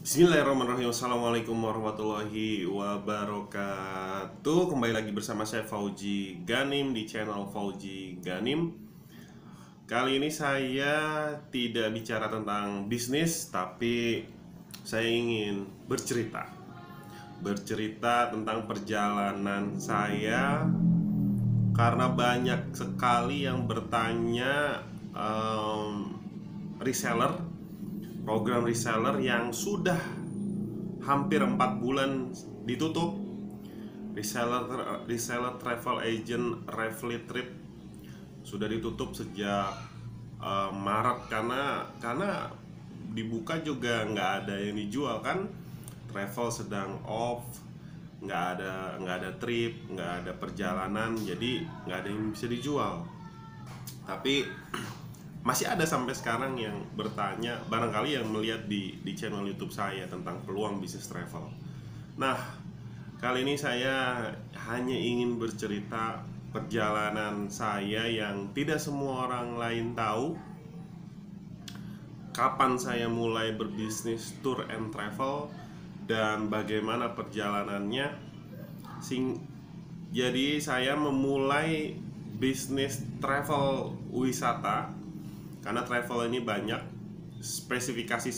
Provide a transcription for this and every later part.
Bismillahirrahmanirrahim. Assalamualaikum warahmatullahi wabarakatuh. Kembali lagi bersama saya Fauji Ganim di channel Fauji Ganim. Kali ini saya tidak bicara tentang bisnis, tapi saya ingin bercerita tentang perjalanan saya. Karena banyak sekali yang bertanya, reseller, program reseller yang sudah hampir 4 bulan ditutup. Reseller travel agent Refly Trip sudah ditutup sejak Maret, karena dibuka juga nggak ada yang dijual kan. Travel sedang off, nggak ada trip, nggak ada perjalanan, jadi nggak ada yang bisa dijual. Tapi masih ada sampai sekarang yang bertanya, barangkali yang melihat di channel YouTube saya tentang peluang bisnis travel. Nah, kali ini saya hanya ingin bercerita perjalanan saya yang tidak semua orang lain tahu. Kapan saya mulai berbisnis tour and travel dan bagaimana perjalanannya. Jadi saya memulai bisnis travel wisata karena travel ini banyak. Spesialisasi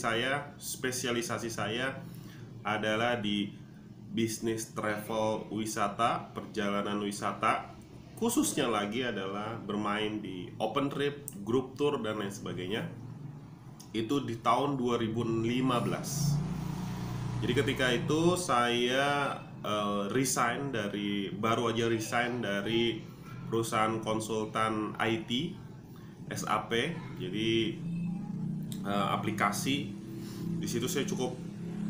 saya adalah di bisnis travel wisata, perjalanan wisata. Khususnya lagi adalah bermain di open trip, group tour dan lain sebagainya. Itu di tahun 2015. Jadi ketika itu saya baru aja resign dari perusahaan konsultan IT SAP, jadi aplikasi. Di situ saya cukup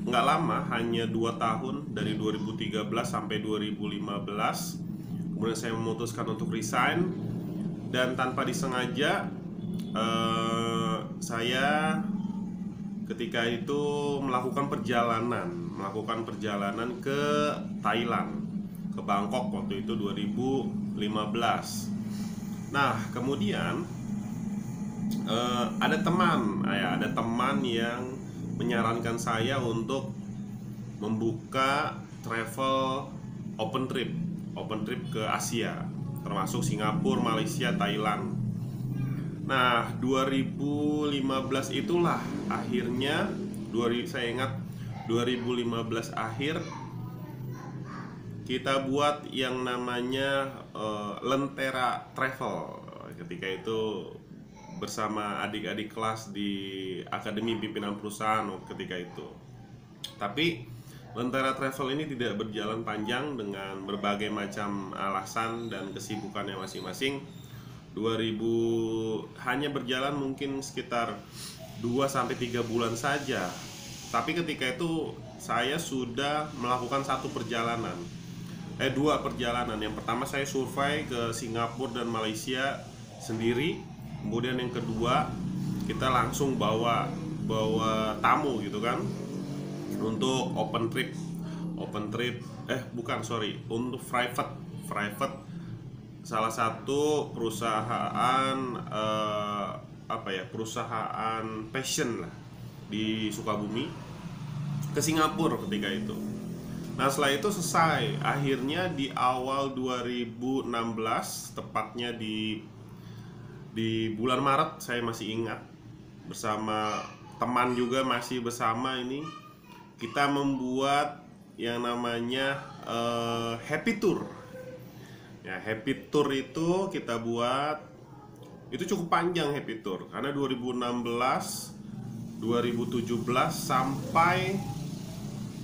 nggak lama, hanya 2 tahun, dari 2013 sampai 2015. Kemudian saya memutuskan untuk resign, dan tanpa disengaja saya ketika itu melakukan perjalanan ke Thailand, ke Bangkok waktu itu 2015. Nah, kemudian ada teman yang menyarankan saya untuk membuka travel open trip ke Asia, termasuk Singapura, Malaysia, Thailand. Nah, 2015 itulah akhirnya, saya ingat 2015 akhir kita buat yang namanya Lentera Travel. Ketika itu bersama adik-adik kelas di Akademi Pimpinan Perusahaan ketika itu. Tapi Lentera Travel ini tidak berjalan panjang dengan berbagai macam alasan dan kesibukannya masing-masing. 2000 hanya berjalan mungkin sekitar 2-3 bulan saja. Tapi ketika itu saya sudah melakukan dua perjalanan. Yang pertama saya survei ke Singapura dan Malaysia sendiri. Kemudian yang kedua, kita langsung bawa tamu gitu kan, untuk untuk private salah satu perusahaan perusahaan fashion lah di Sukabumi, ke Singapura ketika itu. Nah, setelah itu selesai. Akhirnya di awal 2016, tepatnya di bulan Maret, saya masih ingat, bersama teman juga masih bersama ini, kita membuat yang namanya Happy Tour. Ya, Happy Tour itu kita buat, itu cukup panjang Happy Tour, karena 2016, 2017 sampai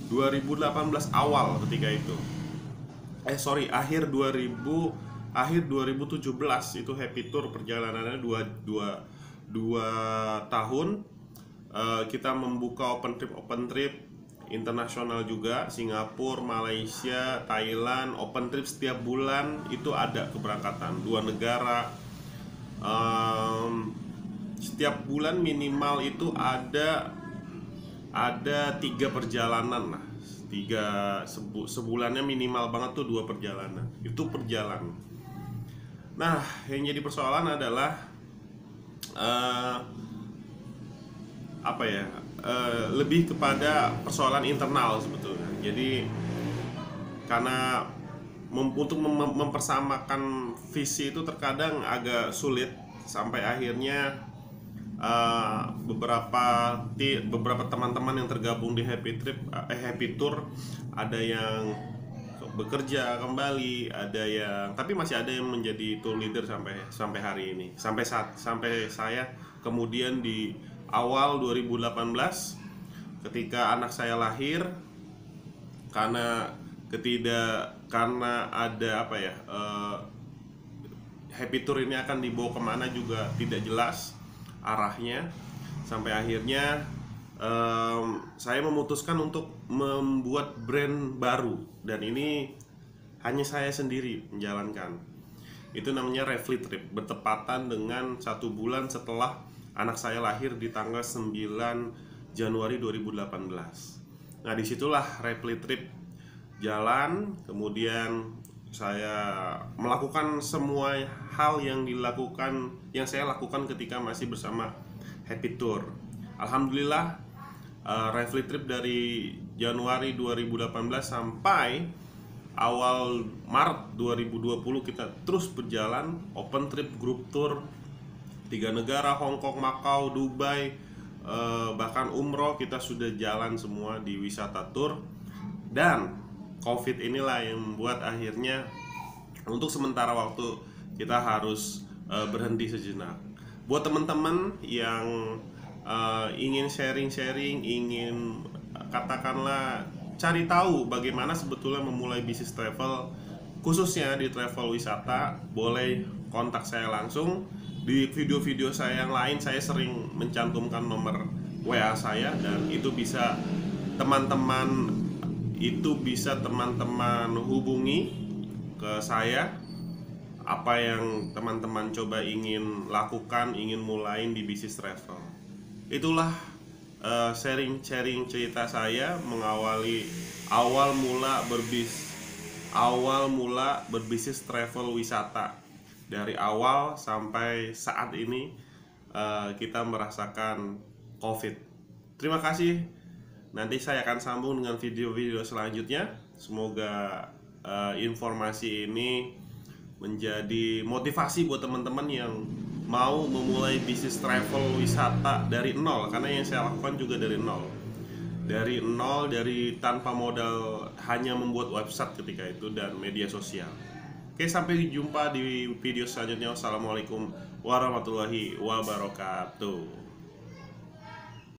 2018 awal ketika itu. Akhir 2017 itu Happy Tour, perjalanannya 2 tahun. Kita membuka open trip internasional juga, Singapura, Malaysia, Thailand. Open trip setiap bulan itu ada keberangkatan 2 negara. Setiap bulan minimal itu ada 3 perjalanan lah. Sebulannya minimal banget tuh 2 perjalanan. Itu perjalanan. Nah, yang jadi persoalan adalah lebih kepada persoalan internal sebetulnya. Jadi karena untuk mempersamakan visi itu terkadang agak sulit, sampai akhirnya beberapa teman-teman yang tergabung di Happy Tour ada yang bekerja kembali, ada yang tapi masih ada yang menjadi tour leader sampai hari ini, sampai saya kemudian di awal 2018 ketika anak saya lahir, karena ada Happy Tour ini akan dibawa kemana juga tidak jelas arahnya, sampai akhirnya saya memutuskan untuk membuat brand baru, dan ini hanya saya sendiri menjalankan. Itu namanya Refly Trip, bertepatan dengan 1 bulan setelah anak saya lahir di tanggal 9 Januari 2018. Nah, disitulah Refly Trip jalan. Kemudian saya melakukan semua hal yang saya lakukan ketika masih bersama Happy Tour. Alhamdulillah, Refly Trip dari Januari 2018 sampai awal Maret 2020 kita terus berjalan, open trip, group tour, 3 negara, Hong Kong, Macau, Dubai, bahkan umroh kita sudah jalan semua di wisata tour. Dan COVID inilah yang membuat akhirnya untuk sementara waktu kita harus berhenti sejenak. Buat teman-teman yang ingin sharing-sharing, ingin katakanlah cari tahu bagaimana sebetulnya memulai bisnis travel, khususnya di travel wisata, boleh kontak saya langsung. Di video-video saya yang lain saya sering mencantumkan nomor WA saya, dan itu bisa teman-teman hubungi ke saya apa yang teman-teman coba ingin lakukan, ingin mulai di bisnis travel. Itulah sharing cerita saya mengawali awal mula berbisnis travel wisata. Dari awal sampai saat ini kita merasakan COVID. Terima kasih. Nanti saya akan sambung dengan video-video selanjutnya. Semoga informasi ini menjadi motivasi buat teman-teman yang mau memulai bisnis travel wisata dari nol, karena yang saya lakukan juga dari nol, dari tanpa modal, hanya membuat website ketika itu dan media sosial. Oke, sampai jumpa di video selanjutnya. Wassalamualaikum warahmatullahi wabarakatuh.